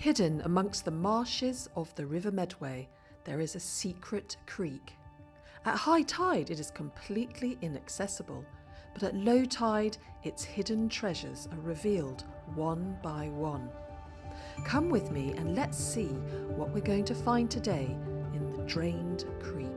Hidden amongst the marshes of the River Medway, there is a secret creek. At high tide, it is completely inaccessible, but at low tide, its hidden treasures are revealed one by one. Come with me and let's see what we're going to find today in the Drained Creek.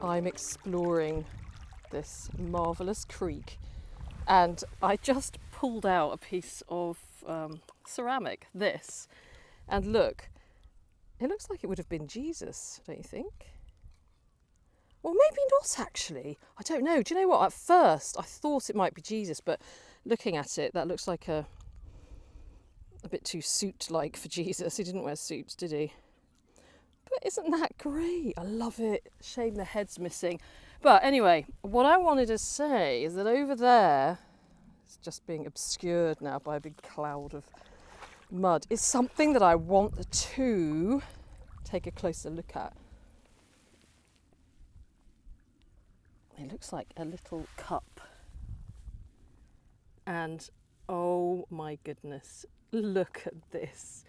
I'm exploring this marvellous creek and I just pulled out a piece of ceramic, this, and look, it looks like it would have been Jesus, don't you think? Well, maybe not actually, I don't know. Do you know what, at first I thought it might be Jesus, but looking at it, that looks like a bit too suit-like for Jesus. He didn't wear suits, did he? But isn't that great? I love it. Shame the head's missing. But anyway, what I wanted to say is that over there, it's just being obscured now by a big cloud of mud, is something that I want to take a closer look at. It looks like a little cup. And oh my goodness, look at this.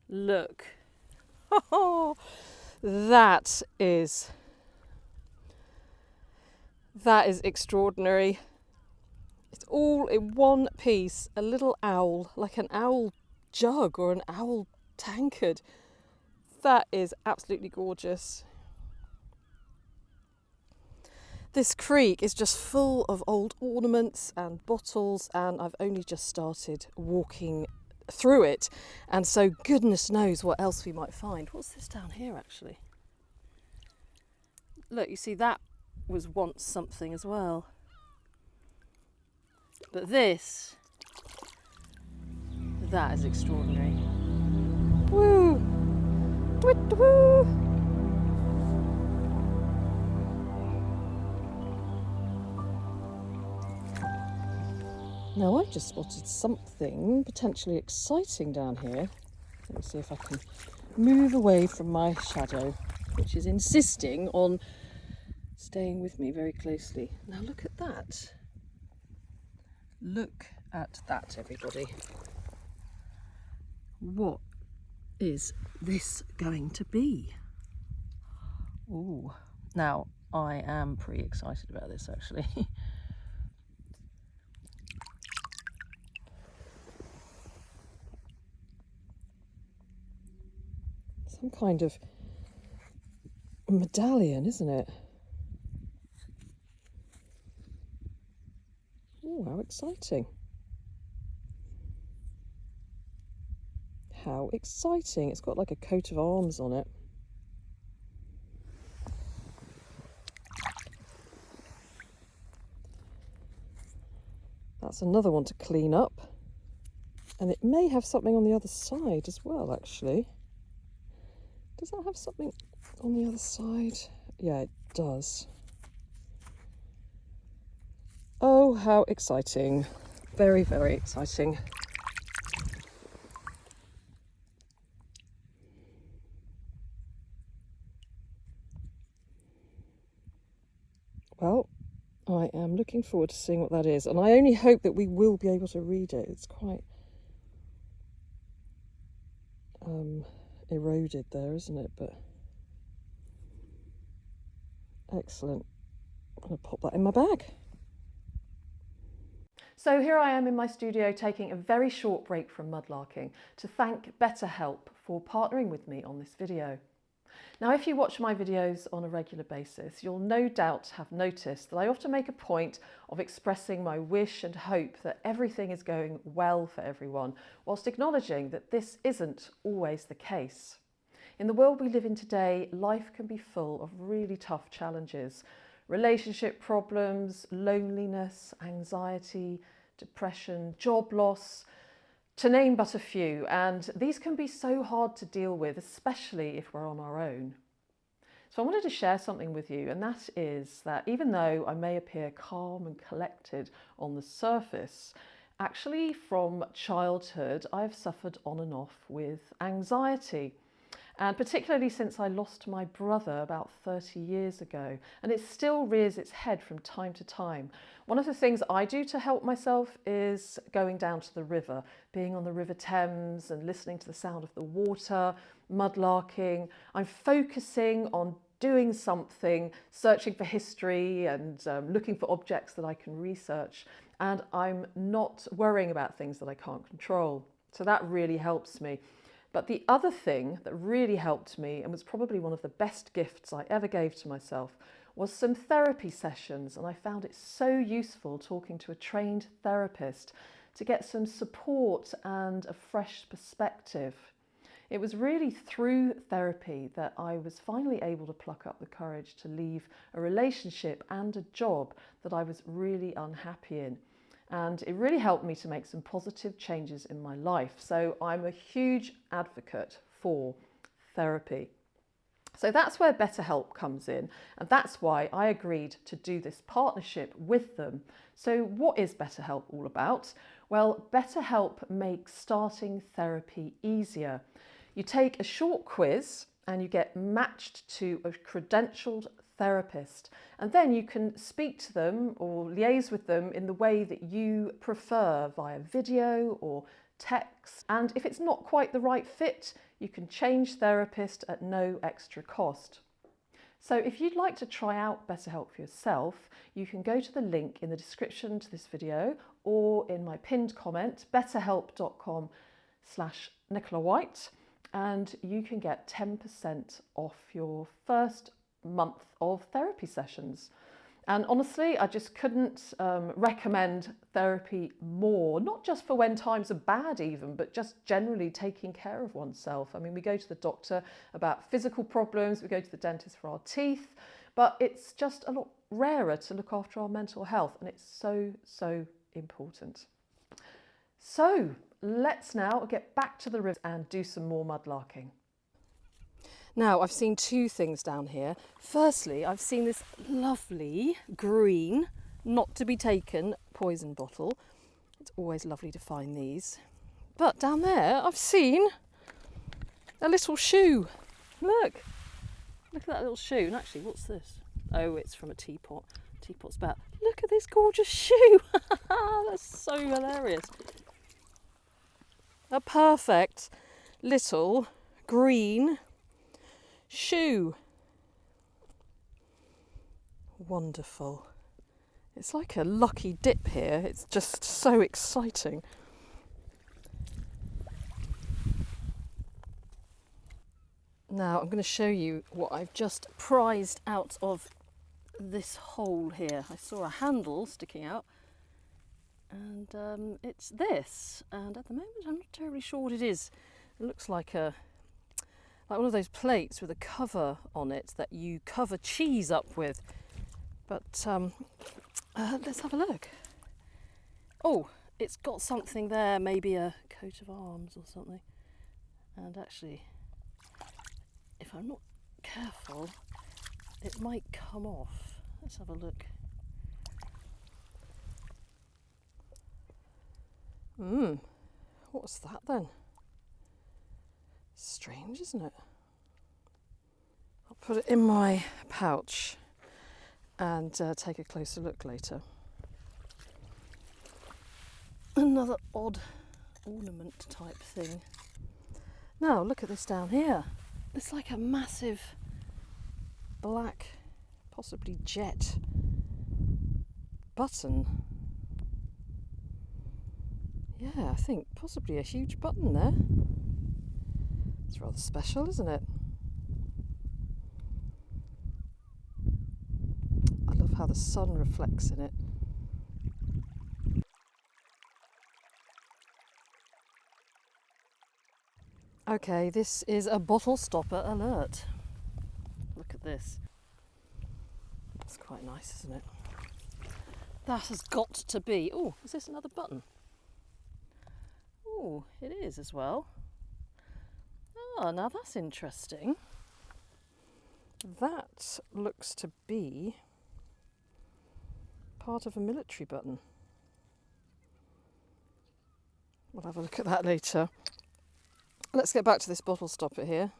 Look. Oh, that is extraordinary. It's all in one piece, a little owl, like an owl jug or an owl tankard. That is absolutely gorgeous. This creek is just full of old ornaments and bottles, and I've only just started walking through it, and so goodness knows what else we might find. What's this down here actually? Look, you see, that was once something as well, but this, that is extraordinary. Woo! Woo! Now I've just spotted something potentially exciting down here. Let me see if I can move away from my shadow, which is insisting on staying with me very closely. Now look at that. Look at that, everybody. What is this going to be? Ooh, now I am pretty excited about this actually. Some kind of medallion, isn't it? Oh, how exciting. How exciting. It's got like a coat of arms on it. That's another one to clean up. And it may have something on the other side as well, actually. Does that have something on the other side? Yeah, it does. Oh, how exciting. Very, very exciting. Well, I am looking forward to seeing what that is, and I only hope that we will be able to read it. It's quite eroded there, isn't it? But excellent. I'm going to pop that in my bag. So here I am in my studio taking a very short break from mudlarking to thank BetterHelp for partnering with me on this video. Now, if you watch my videos on a regular basis, you'll no doubt have noticed that I often make a point of expressing my wish and hope that everything is going well for everyone, whilst acknowledging that this isn't always the case. In the world we live in today, life can be full of really tough challenges. Relationship problems, loneliness, anxiety, depression, job loss, to name but a few, and these can be so hard to deal with, especially if we're on our own. So I wanted to share something with you, and that is that even though I may appear calm and collected on the surface, actually from childhood I've suffered on and off with anxiety. And particularly since I lost my brother about 30 years ago, and it still rears its head from time to time. One of the things I do to help myself is going down to the river, being on the River Thames and listening to the sound of the water, mudlarking. I'm focusing on doing something, searching for history and looking for objects that I can research, and I'm not worrying about things that I can't control. So that really helps me. But the other thing that really helped me, and was probably one of the best gifts I ever gave to myself, was some therapy sessions. And I found it so useful talking to a trained therapist to get some support and a fresh perspective. It was really through therapy that I was finally able to pluck up the courage to leave a relationship and a job that I was really unhappy in. And it really helped me to make some positive changes in my life. So I'm a huge advocate for therapy. So that's where BetterHelp comes in, and that's why I agreed to do this partnership with them. So what is BetterHelp all about? Well, BetterHelp makes starting therapy easier. You take a short quiz and you get matched to a credentialed therapist, and then you can speak to them or liaise with them in the way that you prefer, via video or text. And if it's not quite the right fit, you can change therapist at no extra cost. So if you'd like to try out BetterHelp for yourself, you can go to the link in the description to this video or in my pinned comment, betterhelp.com/Nicola White, and you can get 10% off your first month of therapy sessions. And honestly, I just couldn't recommend therapy more, not just for when times are bad even, but just generally taking care of oneself. I mean, we go to the doctor about physical problems, we go to the dentist for our teeth, but it's just a lot rarer to look after our mental health, and it's so, so important. So let's now get back to the river and do some more mudlarking. Now, I've seen two things down here. Firstly, I've seen this lovely green, not to be taken poison bottle. It's always lovely to find these. But down there, I've seen a little shoe. Look at that little shoe. And actually, what's this? Oh, it's from a teapot. Teapot's about, look at this gorgeous shoe. That's so hilarious. A perfect little green shoe. Wonderful. It's like a lucky dip here. It's just so exciting. Now I'm going to show you what I've just prized out of this hole here. I saw a handle sticking out, and it's this. And at the moment I'm not terribly sure what it is. It looks like one of those plates with a cover on it that you cover cheese up with. But let's have a look. Oh, it's got something there, maybe a coat of arms or something. And actually, if I'm not careful, it might come off. Let's have a look. What's that then? Strange, isn't it? I'll put it in my pouch and take a closer look later. Another odd ornament type thing. Now look at this down here. It's like a massive black, possibly jet button. Yeah, I think possibly a huge button there. It's rather special, isn't it? of how the sun reflects in it. Okay, this is a bottle stopper alert. Look at this. That's quite nice, isn't it? That has got to be... Oh, is this another button? Oh, it is as well. Oh, now that's interesting. That looks to be part of a military button. We'll have a look at that later. Let's get back to this bottle stopper here.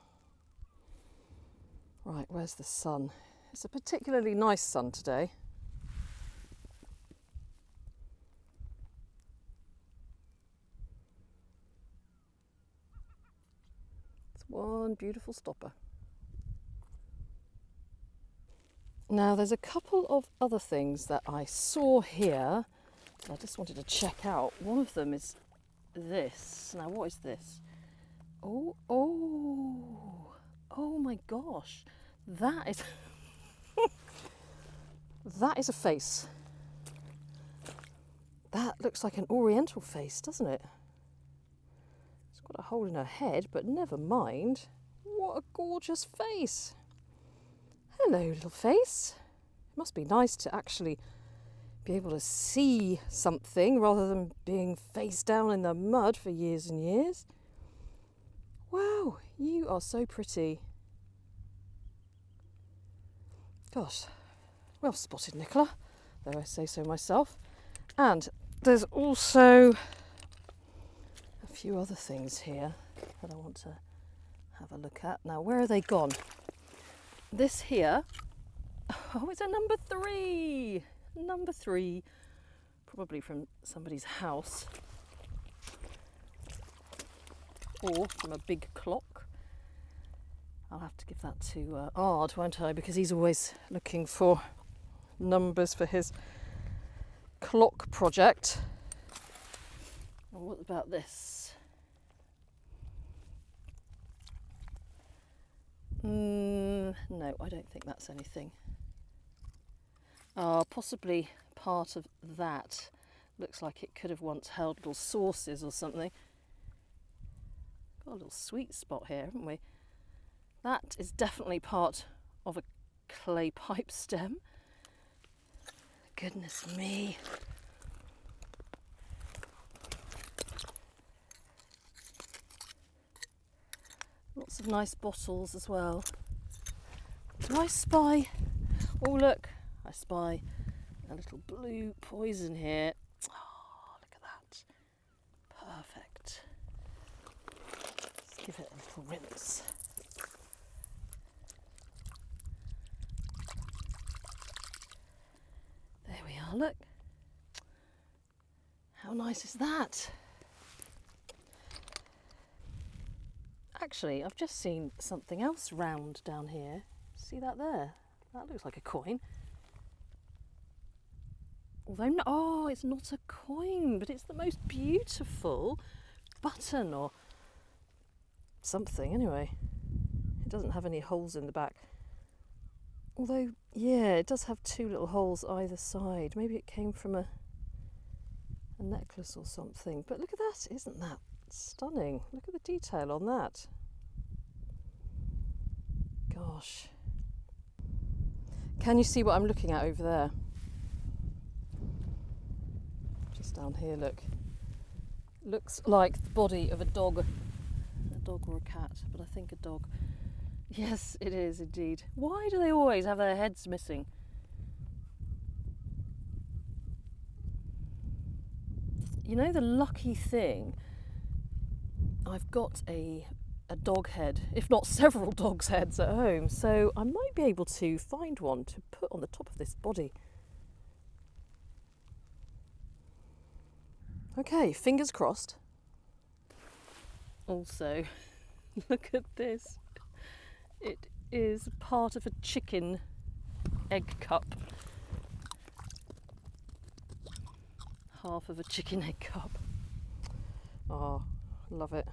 Right, where's the sun? It's a particularly nice sun today. It's one beautiful stopper. Now there's a couple of other things that I saw here that I just wanted to check out. One of them is this. Now what is this? Oh my gosh. That is that is a face. That looks like an oriental face, doesn't it? It's got a hole in her head, but never mind. What a gorgeous face. Hello, little face. It must be nice to actually be able to see something rather than being face down in the mud for years and years. Wow, you are so pretty. Gosh, well spotted, Nicola, though I say so myself. And there's also a few other things here that I want to have a look at. Now, where are they gone? This here, oh, it's a number 3. Number 3, probably from somebody's house or from a big clock. I'll have to give that to Ard, won't I? Because he's always looking for numbers for his clock project. And what about this? No, I don't think that's anything. Possibly part of that. Looks like it could have once held little sauces or something. Got a little sweet spot here, haven't we? That is definitely part of a clay pipe stem. Goodness me. Lots of nice bottles as well. Do I spy? Oh, look. I spy a little blue poison here. Oh, look at that. Perfect. Let's give it a little rinse. There we are, look. How nice is that? Actually, I've just seen something else round down here. See that there? That looks like a coin. Although, no, oh, it's not a coin, but it's the most beautiful button or something anyway. It doesn't have any holes in the back. Although, yeah, it does have 2 little holes either side. Maybe it came from a necklace or something. But look at that, isn't that stunning? Look at the detail on that. Gosh. Can you see what I'm looking at over there? Just down here, look. Looks like the body of a dog. A dog or a cat, but I think a dog. Yes, it is indeed. Why do they always have their heads missing? You know, the lucky thing, I've got a dog head, if not several dogs' heads at home, so I might be able to find one to put on the top of this body. Okay, fingers crossed. Also, look at this. It is part of a chicken egg cup. Half of a chicken egg cup. Oh, love it.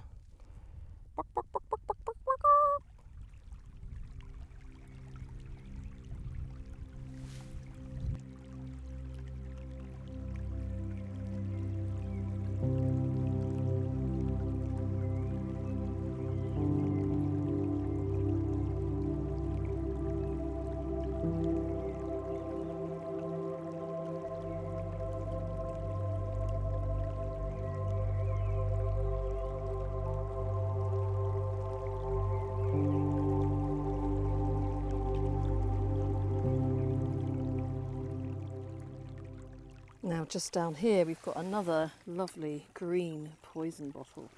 Now just down here we've got another lovely green poison bottle.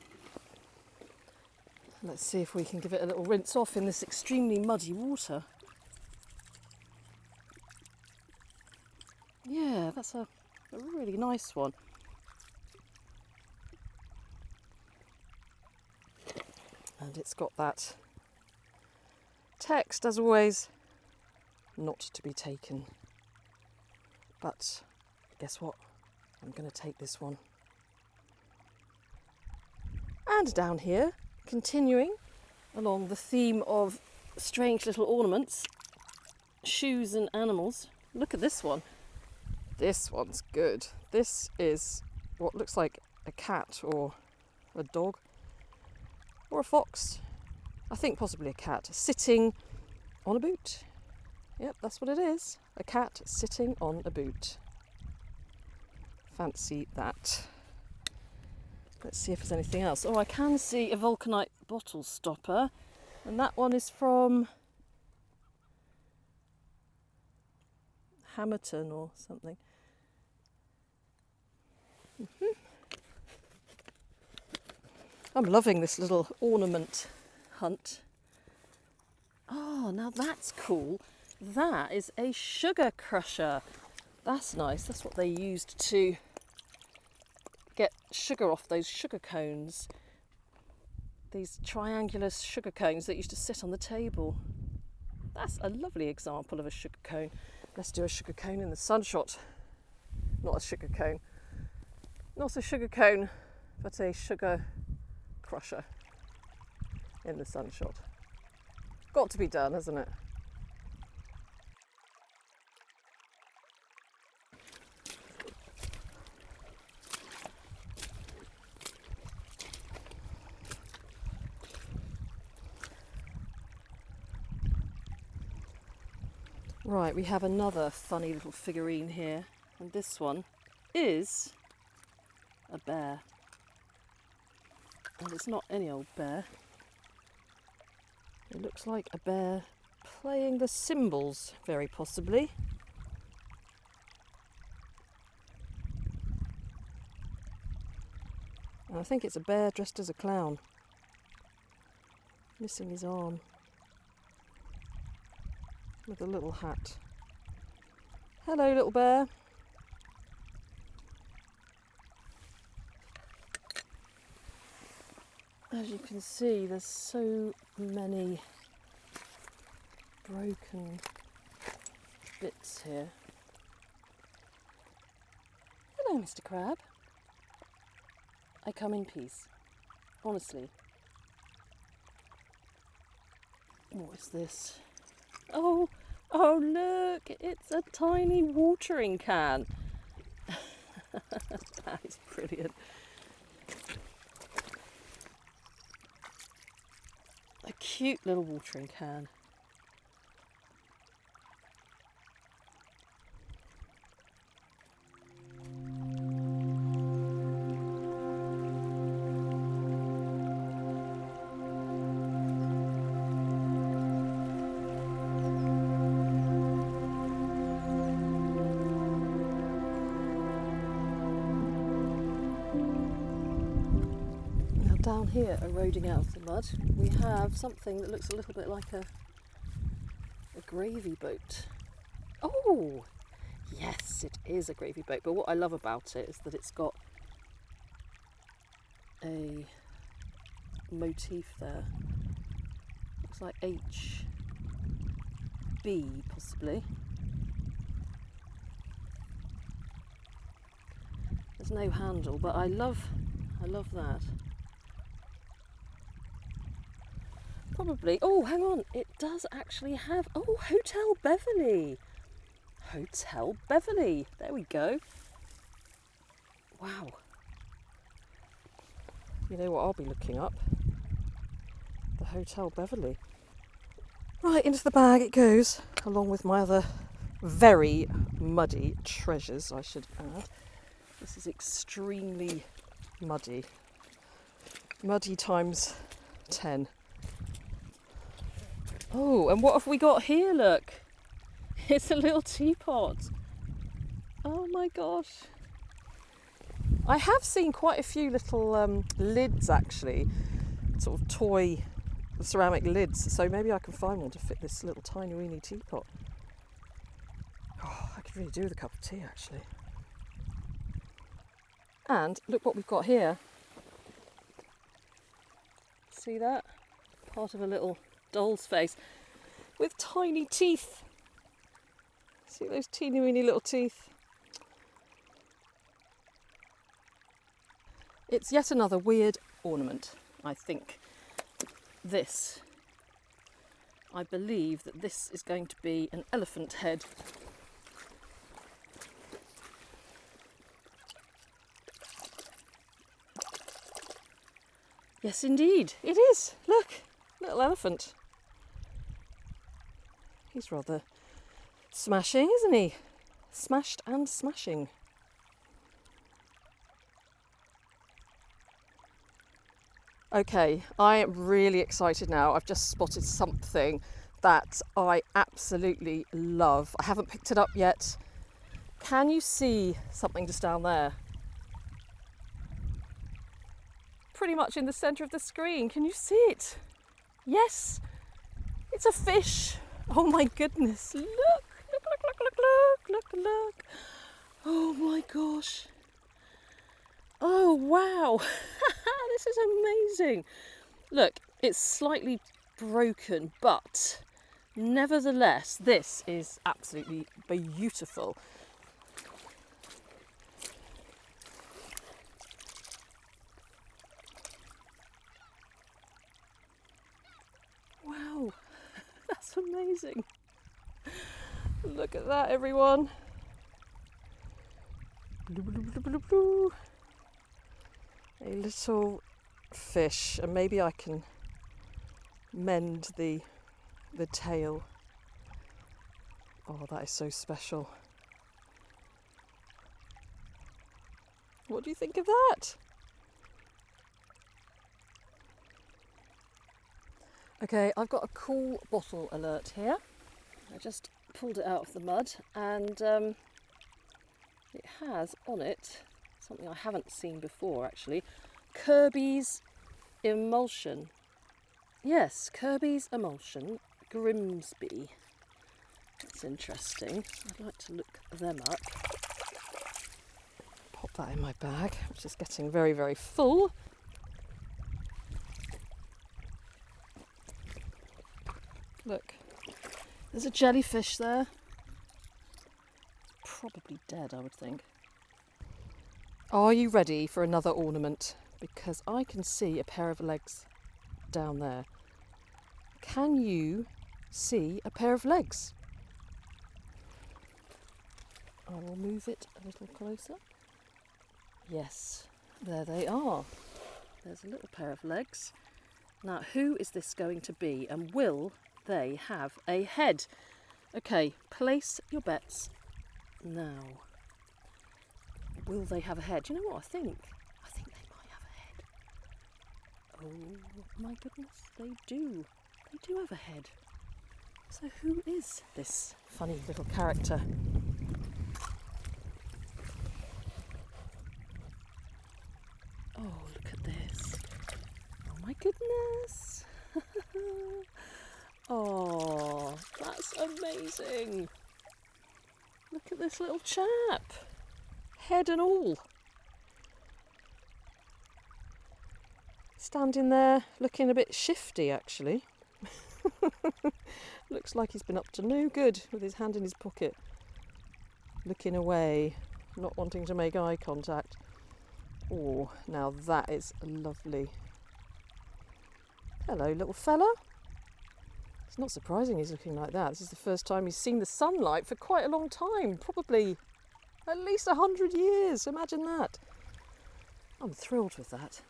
Let's see if we can give it a little rinse off in this extremely muddy water. Yeah, that's a really nice one. And it's got that text, as always, not to be taken. But guess what? I'm going to take this one. And down here, continuing along the theme of strange little ornaments, shoes and animals. Look at this one. This one's good. This is what looks like a cat or a dog or a fox. I think possibly a cat sitting on a boot. Yep, that's what it is. A cat sitting on a boot. Fancy that. Let's see if there's anything else. Oh, I can see a vulcanite bottle stopper, and that one is from Hamerton or something. I'm loving this little ornament hunt. Oh, now that's cool. That is a sugar crusher. That's nice. That's what they used to get sugar off those sugar cones. These triangular sugar cones that used to sit on the table. That's a lovely example of a sugar cone. Let's do a sugar cone in the sunshot. Not a sugar cone. Not a sugar cone, but a sugar crusher in the sunshot. Got to be done, hasn't it? Right, we have another funny little figurine here, and this one is a bear. And it's not any old bear. It looks like a bear playing the cymbals, very possibly. And I think it's a bear dressed as a clown. Missing his arm. With a little hat. Hello, little bear. As you can see, there's so many broken bits here. Hello, Mr. Crab. I come in peace. Honestly. What is this? Oh, look, it's a tiny watering can. That is brilliant. A cute little watering can. Down here, eroding out of the mud, we have something that looks a little bit like a gravy boat. Oh, yes, it is a gravy boat. But what I love about it is that it's got a motif there. Looks like HB, possibly. There's no handle, but I love that. Probably. Oh, hang on. It does actually have... Oh, Hotel Beverley. Hotel Beverley. There we go. Wow. You know what I'll be looking up? The Hotel Beverley. Right, into the bag it goes, along with my other very muddy treasures, I should add. This is extremely muddy. Muddy times 10. Oh, and what have we got here? Look, it's a little teapot. Oh my gosh. I have seen quite a few little lids actually, sort of toy ceramic lids, so maybe I can find one to fit this little tiny weeny teapot. Oh, I could really do with a cup of tea actually. And look what we've got here. See that? Part of a little doll's face with tiny teeth. See those teeny weeny little teeth? It's yet another weird ornament, I think. This. I believe that this is going to be an elephant head. Yes, indeed, it is. Look, little elephant. He's rather smashing, isn't he? Smashed and smashing. Okay, I am really excited now. I've just spotted something that I absolutely love. I haven't picked it up yet. Can you see something just down there? Pretty much in the centre of the screen. Can you see it? Yes, it's a fish. Oh my goodness, look, look, look, look, look, look, look, look. Oh my gosh. Oh wow, this is amazing. Look, it's slightly broken, but nevertheless, this is absolutely beautiful. Wow, that's amazing. Look at that, everyone. A little fish, and maybe I can mend the tail. Oh, that is so special. What do you think of that? Okay, I've got a cool bottle alert here. I just pulled it out of the mud, and it has on it something I haven't seen before actually. Kirby's Emulsion. Yes, Kirby's Emulsion Grimsby. That's interesting. I'd like to look them up. Pop that in my bag, which is getting very, very full. Look, there's a jellyfish there. Probably dead, I would think. Are you ready for another ornament? Because I can see a pair of legs down there. Can you see a pair of legs? I will move it a little closer. Yes, there they are. There's a little pair of legs. Now, who is this going to be, and will they have a head? Okay, place your bets now. Will they have a head? Do you know what I think? I think they might have a head. Oh my goodness, they do. They do have a head. So who is this funny little character? Oh, look at this. Oh my goodness. Oh, that's amazing. Look at this little chap. Head and all. Standing there looking a bit shifty actually. Looks like he's been up to no good with his hand in his pocket. Looking away, not wanting to make eye contact. Oh, now that is lovely. Hello, little fella. It's not surprising he's looking like that. This is the first time he's seen the sunlight for quite a long time. Probably at least 100 years. Imagine that. I'm thrilled with that.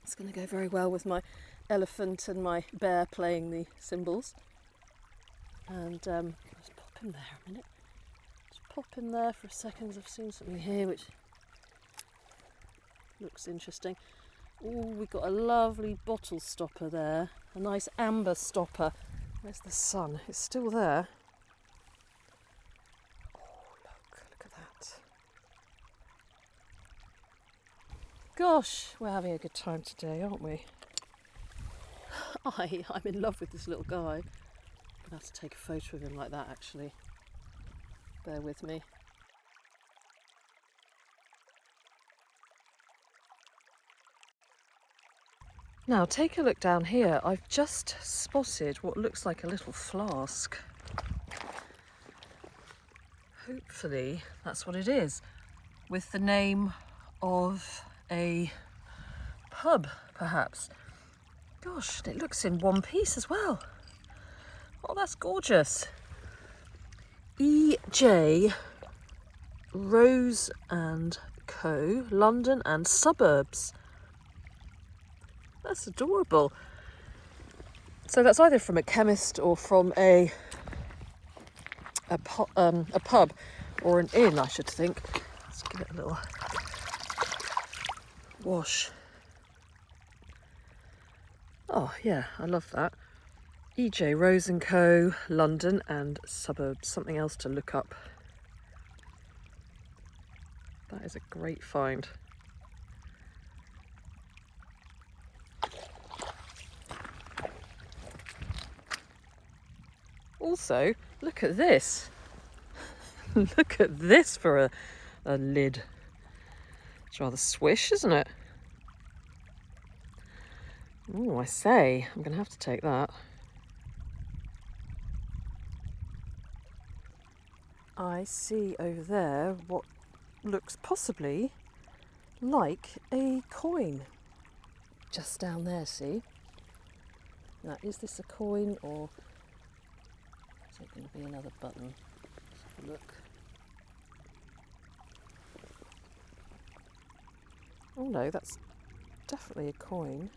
It's going to go very well with my elephant and my bear playing the cymbals. And just pop him there a minute. Just pop him there for a second. I've seen something here which looks interesting. Oh, we've got a lovely bottle stopper there. A nice amber stopper. Where's the sun? It's still there. Oh, look at that. Gosh, we're having a good time today, aren't we? I'm in love with this little guy. I'm gonna have to take a photo of him like that actually. Bear with me. Now take a look down here. I've just spotted what looks like a little flask. Hopefully that's what it is, with the name of a pub perhaps. Gosh, it looks in one piece as well. Oh, that's gorgeous. E.J. Rose and Co. London and Suburbs. That's adorable. So that's either from a chemist or from a pub or an inn, I should think. Let's give it a little wash. Oh yeah, I love that. E.J. Rose and Co. London and Suburbs. Something else to look up. That is a great find. Also, look at this. Look at this for a lid. It's rather swish, isn't it? Oh, I say, I'm going to have to take that. I see over there what looks possibly like a coin. Just down there, see? Now, is this a coin or is it going to be another button? Let's have a look. Oh no, that's definitely a coin.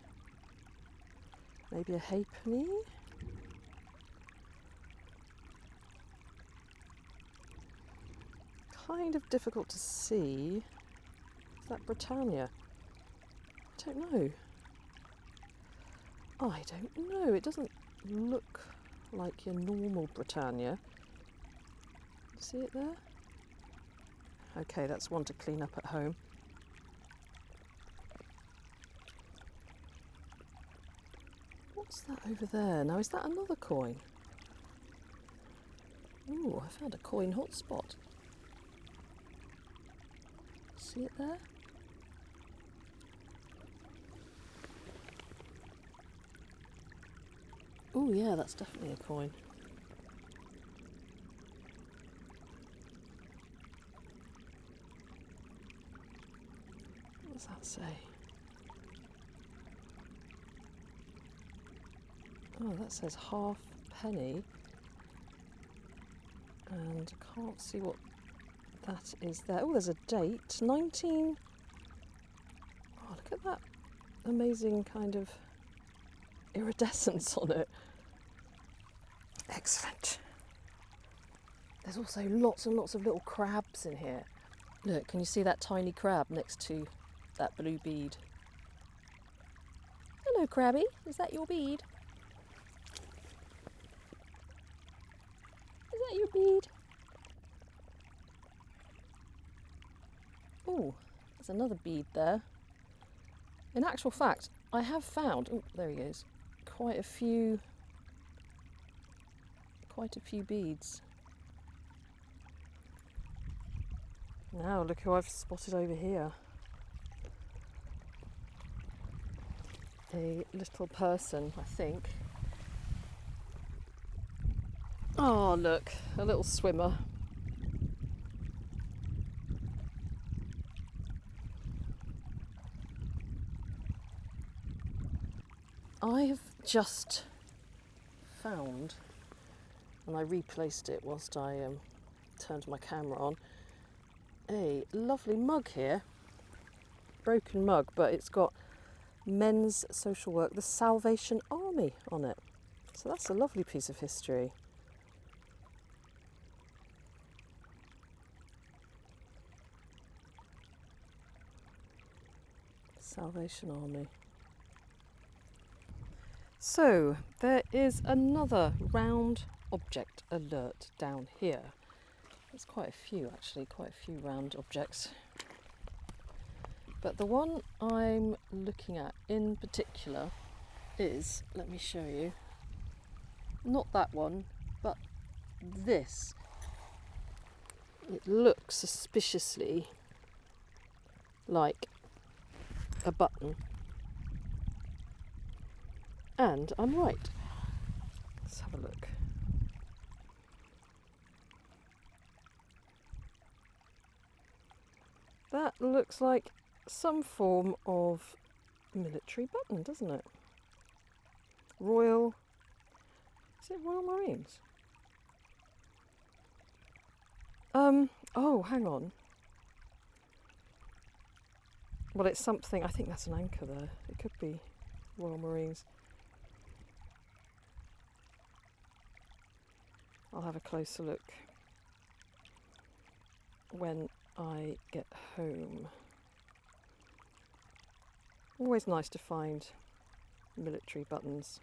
Maybe a halfpenny? Kind of difficult to see. Is that Britannia? I don't know. I don't know. It doesn't look like your normal Britannia. See it there? Okay, that's one to clean up at home. What's that over there? Now, is that another coin? Ooh, I found a coin hotspot. See it there? Oh yeah, that's definitely a coin. What does that say? Oh, that says half penny. And I can't see what that is there. Oh, there's a date. 19... Oh, look at that amazing kind of iridescence on it. Excellent. There's also lots and lots of little crabs in here. Look, can you see that tiny crab next to that blue bead? Hello, crabby. Is that your bead? Is that your bead? Oh, there's another bead there. In actual fact, I have found, oh, there he goes, quite a few beads. Now look who I've spotted over here. A little person, I think. Oh, look, a little swimmer. I have just found, and I replaced it whilst I turned my camera on, a lovely mug here. Broken mug, but it's got Men's Social Work, the Salvation Army on it. So that's a lovely piece of history. Salvation Army. So there is another round object alert down here. There's quite a few actually, quite a few round objects. But the one I'm looking at in particular is, let me show you, not that one, but this. It looks suspiciously like a button. And I'm right. Let's have a look. That looks like some form of military button, doesn't it? Royal, is it Royal Marines? Oh, hang on. Well, it's something, I think that's an anchor there. It could be Royal Marines. I'll have a closer look when I get home. Always nice to find military buttons.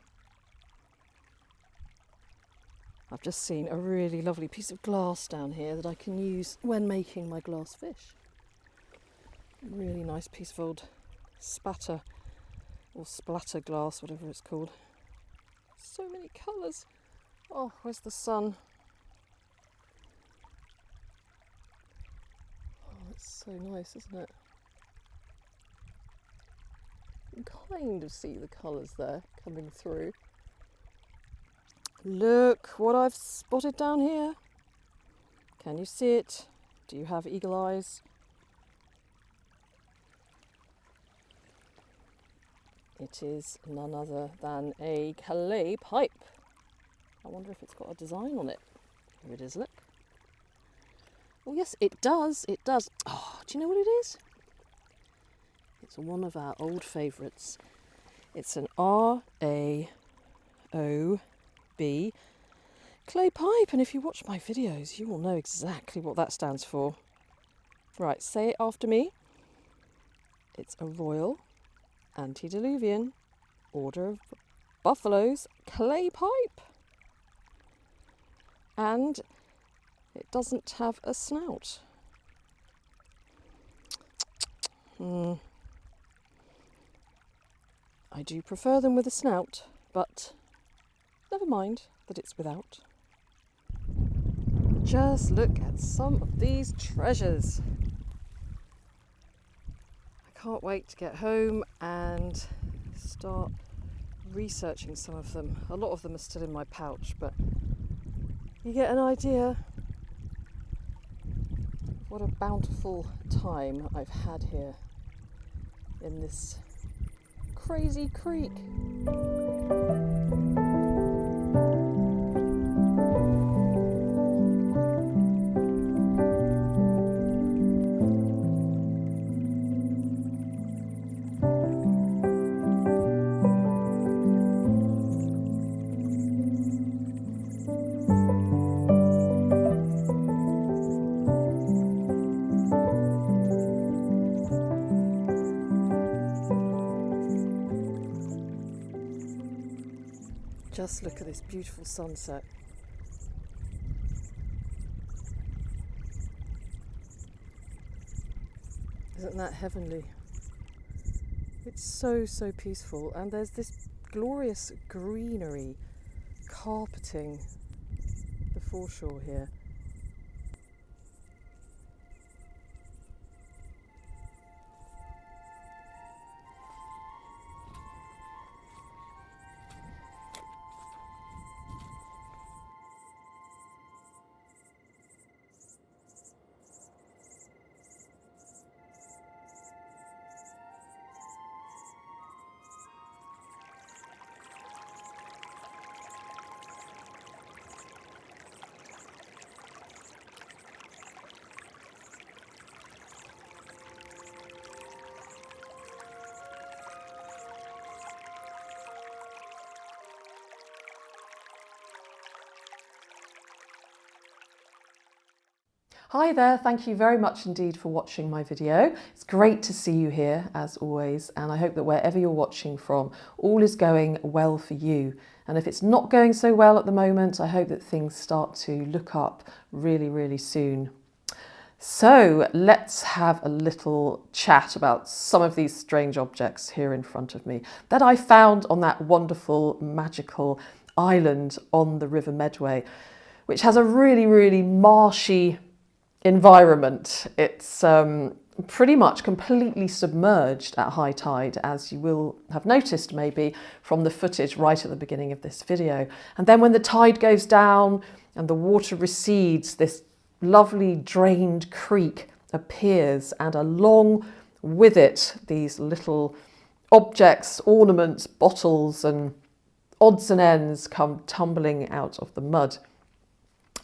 I've just seen a really lovely piece of glass down here that I can use when making my glass fish. Really nice piece of old spatter or splatter glass, whatever it's called. So many colours. Oh, where's the sun? Oh, it's so nice, isn't it? You can kind of see the colours there coming through. Look what I've spotted down here. Can you see it? Do you have eagle eyes? It is none other than a clay pipe. I wonder if it's got a design on it. Here it is, look. Oh yes, it does, it does. Oh, do you know what it is? It's one of our old favourites. It's an RAOB clay pipe, and if you watch my videos, you will know exactly what that stands for. Right, say it after me. It's a Royal Antediluvian Order of Buffaloes clay pipe. And it doesn't have a snout. I do prefer them with a snout, but never mind that it's without. Just look at some of these treasures. I can't wait to get home and start researching some of them. A lot of them are still in my pouch, but you get an idea of what a bountiful time I've had here in this crazy creek. Just look at this beautiful sunset. Isn't that heavenly? It's so, so peaceful, and there's this glorious greenery carpeting the foreshore here. Hi there, thank you very much indeed for watching my video. It's great to see you here as always, and I hope that wherever you're watching from, all is going well for you. And if it's not going so well at the moment, I hope that things start to look up really, really soon. So let's have a little chat about some of these strange objects here in front of me that I found on that wonderful, magical island on the River Medway, which has a really, really marshy environment. It's pretty much completely submerged at high tide, as you will have noticed maybe from the footage right at the beginning of this video. And then when the tide goes down and the water recedes, this lovely drained creek appears, and along with it these little objects, ornaments, bottles and odds and ends come tumbling out of the mud.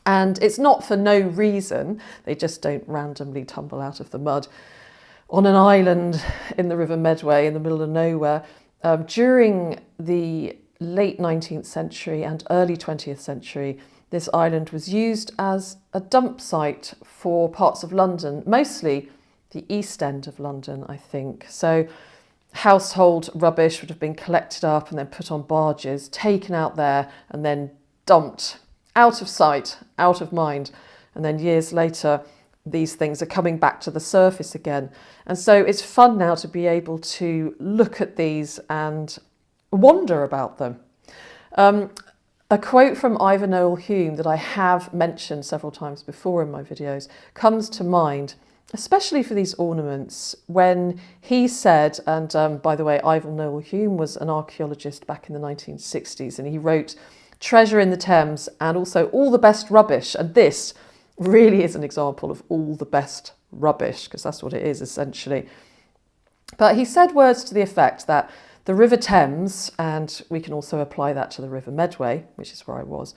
And it's not for no reason, they just don't randomly tumble out of the mud on an island in the River Medway in the middle of nowhere. During the late 19th century and early 20th century, this island was used as a dump site for parts of London, mostly the East End of London, I think. So household rubbish would have been collected up and then put on barges, taken out there and then dumped out of sight, out of mind. And then years later, these things are coming back to the surface again. And so it's fun now to be able to look at these and wonder about them. A quote from Ivor Noel Hume that I have mentioned several times before in my videos comes to mind, especially for these ornaments, when he said, and by the way, Ivor Noel Hume was an archaeologist back in the 1960s, and he wrote Treasure in the Thames and also All the Best Rubbish. And this really is an example of all the best rubbish, because that's what it is essentially. But he said words to the effect that the River Thames, and we can also apply that to the River Medway, which is where I was,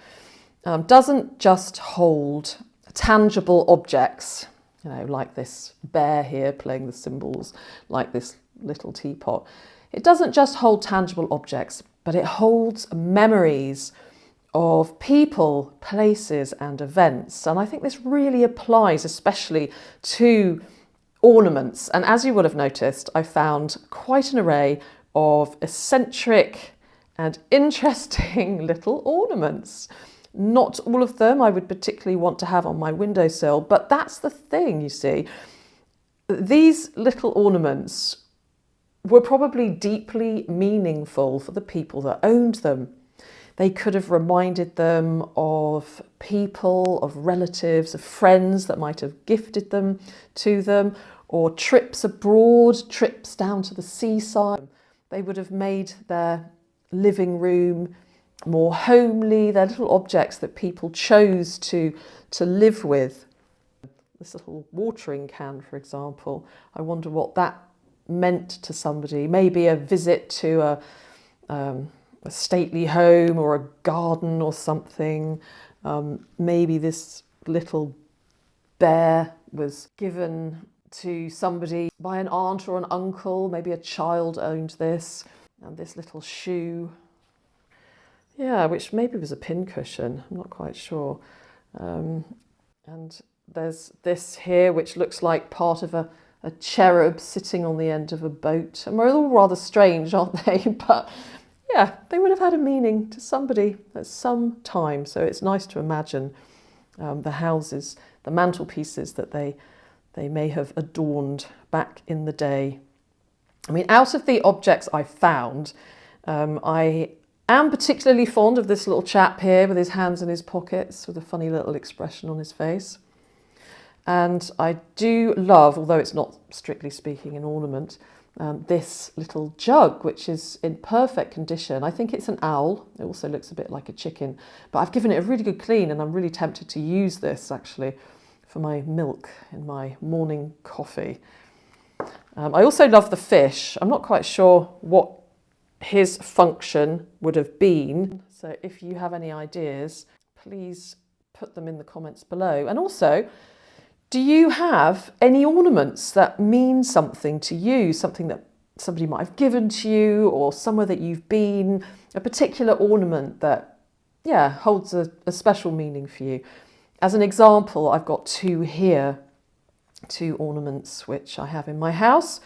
doesn't just hold tangible objects, you know, like this bear here playing the cymbals, like this little teapot. It doesn't just hold tangible objects, but it holds memories of people, places and events. And I think this really applies especially to ornaments. And as you will have noticed, I found quite an array of eccentric and interesting little ornaments. Not all of them I would particularly want to have on my windowsill, but that's the thing, you see. These little ornaments were probably deeply meaningful for the people that owned them. They could have reminded them of people, of relatives, of friends that might have gifted them to them, or trips abroad, trips down to the seaside. They would have made their living room more homely. They're little objects that people chose to live with. This little watering can, for example, I wonder what that meant to somebody. Maybe a visit to a stately home or a garden or something. Maybe this little bear was given to somebody by an aunt or an uncle. Maybe a child owned this. And this little shoe, yeah, which maybe was a pincushion, I'm not quite sure. And there's this here which looks like part of a cherub sitting on the end of a boat. And they're all rather strange, aren't they? But yeah, they would have had a meaning to somebody at some time. So it's nice to imagine the houses, the mantelpieces that they may have adorned back in the day. I mean, out of the objects I found, I am particularly fond of this little chap here with his hands in his pockets with a funny little expression on his face. And I do love, although it's not strictly speaking an ornament, this little jug, which is in perfect condition. I think it's an owl. It also looks a bit like a chicken, but I've given it a really good clean and I'm really tempted to use this actually for my milk in my morning coffee. I also love the fish. I'm not quite sure what his function would have been. So if you have any ideas, please put them in the comments below. And also, do you have any ornaments that mean something to you? Something that somebody might have given to you or somewhere that you've been, a particular ornament that, yeah, holds a special meaning for you. As an example, I've got two here, two ornaments which I have in my house.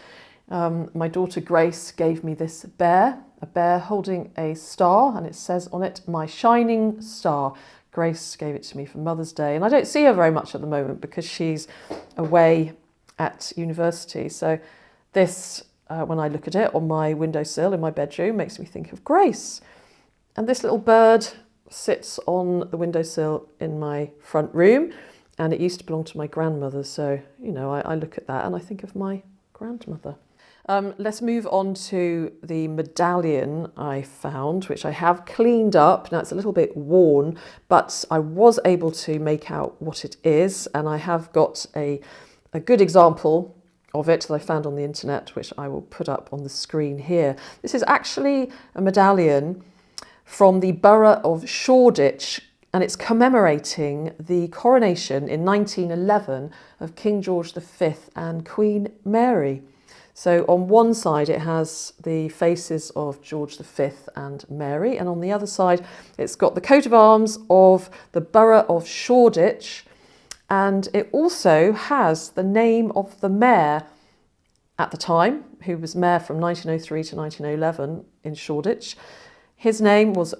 My daughter Grace gave me this bear, a bear holding a star, and it says on it, "My shining star, Grace gave it to me for Mother's Day, and I don't see her very much at the moment because she's away at university. So this, when I look at it on my windowsill in my bedroom, makes me think of Grace. And this little bird sits on the windowsill in my front room, and it used to belong to my grandmother. So, you know, I look at that and I think of my grandmother. Let's move on to the medallion I found, which I have cleaned up. Now it's a little bit worn, but I was able to make out what it is, and I have got a good example of it that I found on the internet, which I will put up on the screen here. This is actually a medallion from the borough of Shoreditch, and it's commemorating the coronation in 1911 of King George V and Queen Mary. So on one side it has the faces of George V and Mary, and on the other side it's got the coat of arms of the borough of Shoreditch, and it also has the name of the mayor at the time, who was mayor from 1903 to 1911 in Shoreditch. His name was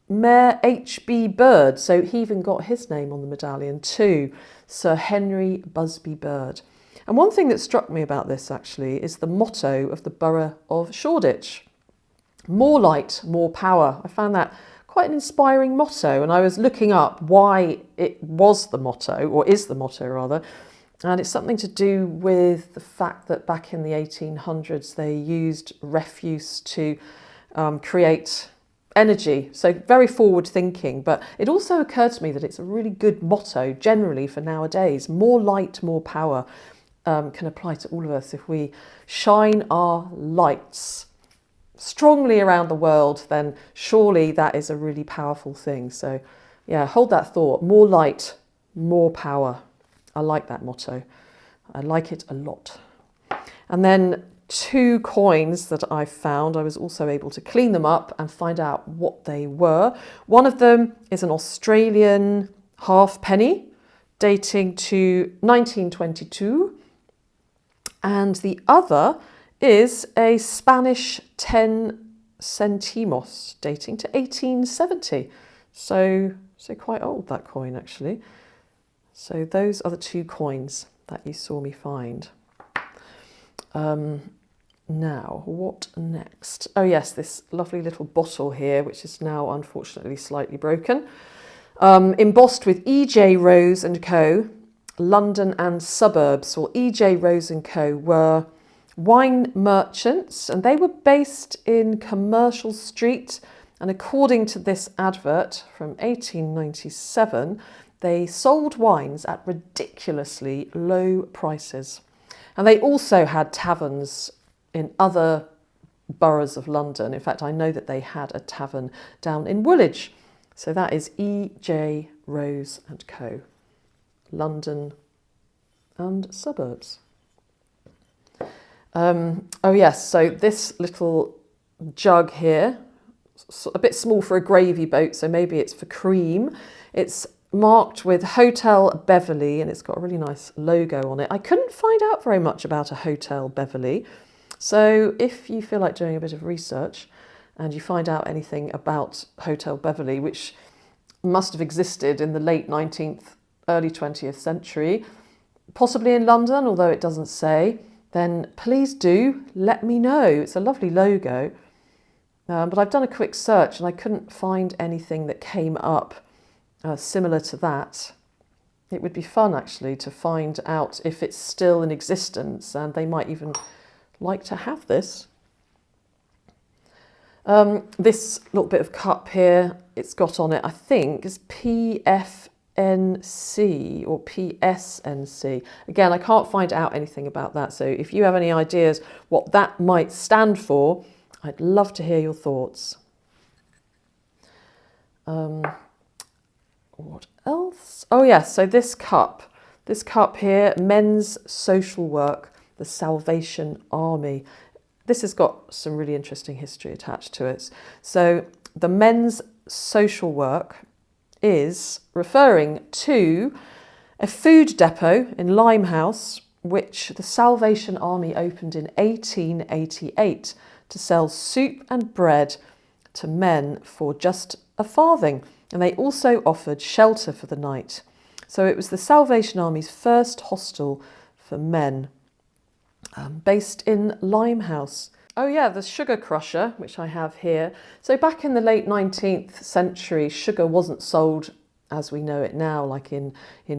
Mayor H.B. Bird, so he even got his name on the medallion too, Sir Henry Busby Bird. And one thing that struck me about this actually is the motto of the borough of Shoreditch. More light, more power. I found that quite an inspiring motto, and I was looking up why it was the motto, or is the motto rather, and it's something to do with the fact that back in the 1800s they used refuse to create energy, so very forward thinking. But it also occurred to me that it's a really good motto generally for nowadays. More light, more power can apply to all of us if we shine our lights strongly around the world, then surely that is a really powerful thing. So yeah, hold that thought. More light, more power. I like that motto. I like it a lot. And then 2 coins that I found, I was also able to clean them up and find out what they were. One of them is an Australian halfpenny dating to 1922, and the other is a Spanish 10 centimos dating to 1870. So quite old, that coin actually. So those are the 2 coins that you saw me find. Now, what next? Oh yes, this lovely little bottle here, which is now unfortunately slightly broken. Embossed with E.J. Rose & Co., London and Suburbs. Well, E.J. Rose & Co. were wine merchants, and they were based in Commercial Street, and according to this advert from 1897, they sold wines at ridiculously low prices. And they also had taverns in other boroughs of London. In fact, I know that they had a tavern down in Woolwich. So that is E.J. Rose & Co., London and Suburbs. Oh yes, so this little jug here, a bit small for a gravy boat, so maybe it's for cream. It's marked with Hotel Beverley, and it's got a really nice logo on it. I couldn't find out very much about a Hotel Beverley, so if you feel like doing a bit of research and you find out anything about Hotel Beverley, which must have existed in the late 19th, early 20th century, possibly in London, although it doesn't say, then please do let me know. It's a lovely logo, but I've done a quick search and I couldn't find anything that came up similar to that. It would be fun actually to find out if it's still in existence, and they might even like to have this. This little bit of cup here, it's got on it, I think, is PFNC or PSNC. Again, I can't find out anything about that, so if you have any ideas what that might stand for, I'd love to hear your thoughts. What else? Oh yes, so this cup here, Men's Social Work, the Salvation Army. This has got some really interesting history attached to it. So the Men's Social Work is referring to a food depot in Limehouse, which the Salvation Army opened in 1888 to sell soup and bread to men for just a farthing. and they also offered shelter for the night. So it was the Salvation Army's first hostel for men, based in Limehouse. Oh yeah, the sugar crusher, which I have here. So back in the late 19th century, sugar wasn't sold as we know it now, like in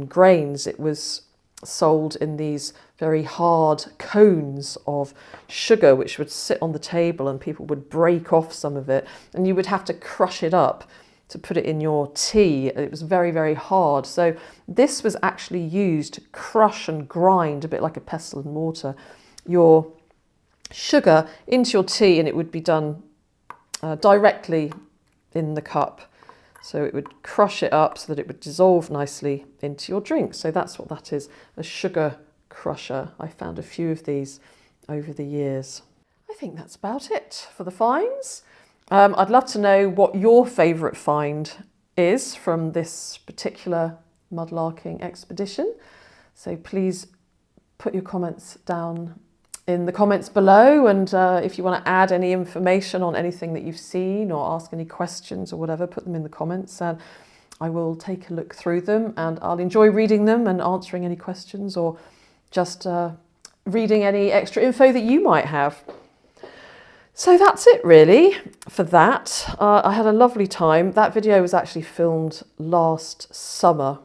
grains. It was sold in these very hard cones of sugar, which would sit on the table and people would break off some of it, and you would have to crush it up to put it in your tea. It was very, very hard. So this was actually used to crush and grind, a bit like a pestle and mortar, your sugar into your tea, and it would be done directly in the cup. So it would crush it up so that it would dissolve nicely into your drink. So that's what that is, a sugar crusher. I found a few of these over the years. I think that's about it for the finds. I'd love to know what your favourite find is from this particular mudlarking expedition. So please put your comments down in the comments below, and if you want to add any information on anything that you've seen or ask any questions or whatever, put them in the comments and I will take a look through them, and I'll enjoy reading them and answering any questions, or just reading any extra info that you might have. So that's it really for that. I had a lovely time. That video was actually filmed last summer.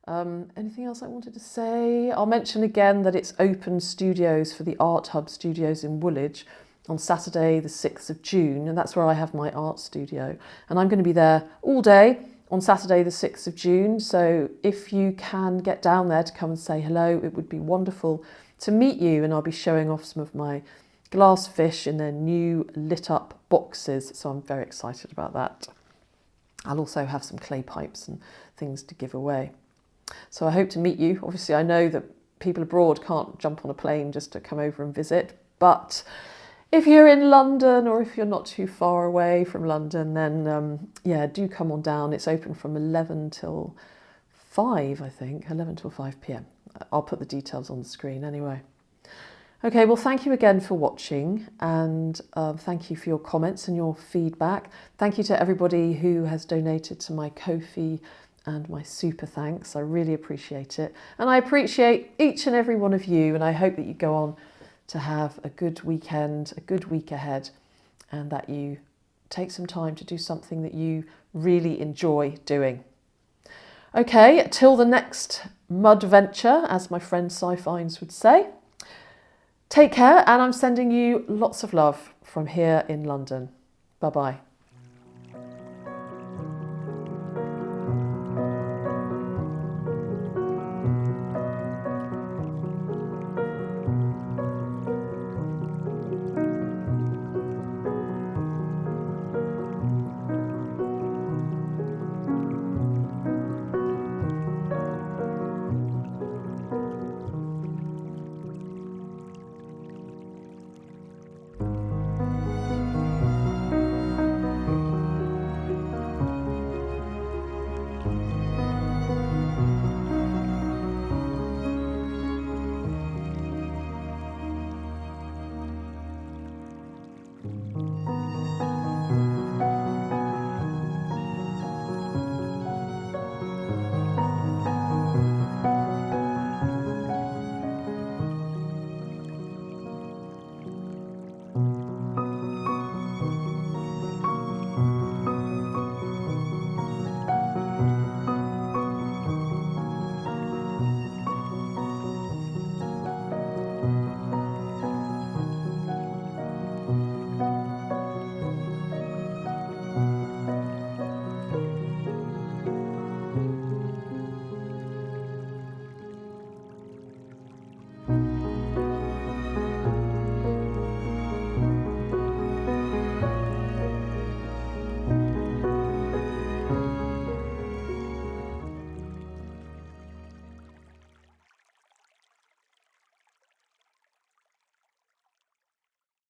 Anything else I wanted to say? I'll mention again that it's open studios for the Art Hub Studios in Woolwich on Saturday the 6th of June, and that's where I have my art studio. And I'm going to be there all day on Saturday the 6th of June, so if you can get down there to come and say hello, it would be wonderful to meet you, and I'll be showing off some of my glass fish in their new lit up boxes, so I'm very excited about that. I'll also have some clay pipes and things to give away. So I hope to meet you. Obviously I know that people abroad can't jump on a plane just to come over and visit, but if you're in London or if you're not too far away from London, then yeah, do come on down. It's open from 11 till 5, I think, 11 till 5 p.m. I'll put the details on the screen anyway. Okay, well, thank you again for watching, and thank you for your comments and your feedback. Thank you to everybody who has donated to my Ko-fi and my super thanks. I really appreciate it. And I appreciate each and every one of you, and I hope that you go on to have a good weekend, a good week ahead, and that you take some time to do something that you really enjoy doing. Okay, till the next mud venture, as my friend Sci-Finds would say. Take care, and I'm sending you lots of love from here in London. Bye-bye.